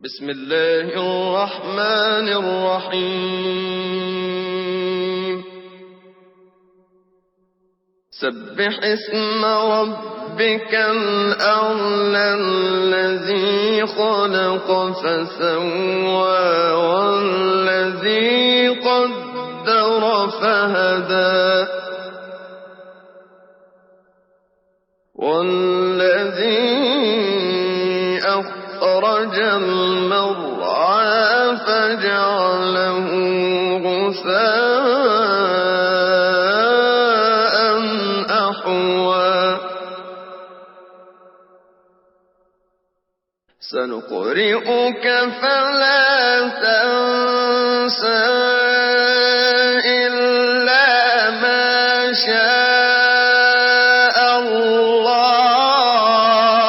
بسم الله الرحمن الرحيم سبح اسم ربك الأعلى الذي خلق فسوى والذي قدر فهدى والذي أخرج المرعى فجعله غثاء أحوى سنقرئك فلا تنسى إلا ما شاء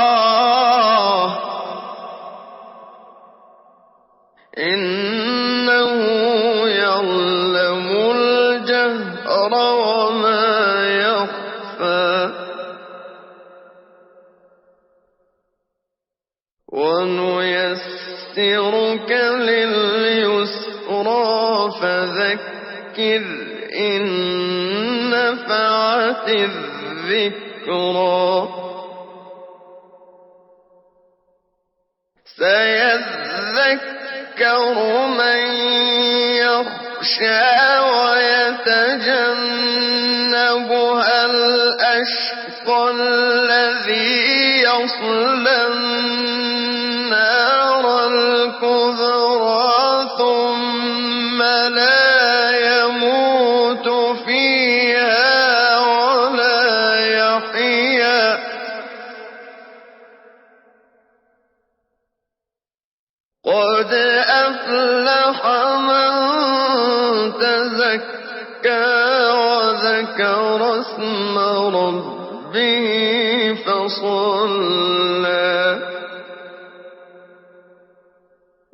الله إنه يعلم الجهر وما يخفى ونيسرك لليسرى فذكر إن نفعت الذكرى سيذكر من يخشى ويتجنبها الأشقى الذي يصلى النار الكبرى ثم لا يموت فيها ولا يحيا قد أفلح من تزكى وذكر اسم ربه فصلى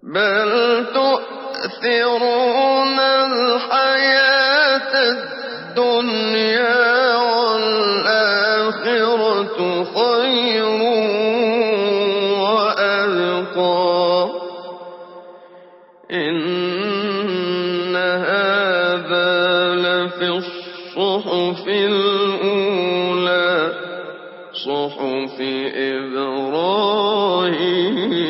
بل تؤثرون الحياة الدنيا والآخرة خير وأبقى إن هذا لفي الصحف الأولى صحف إبراهيم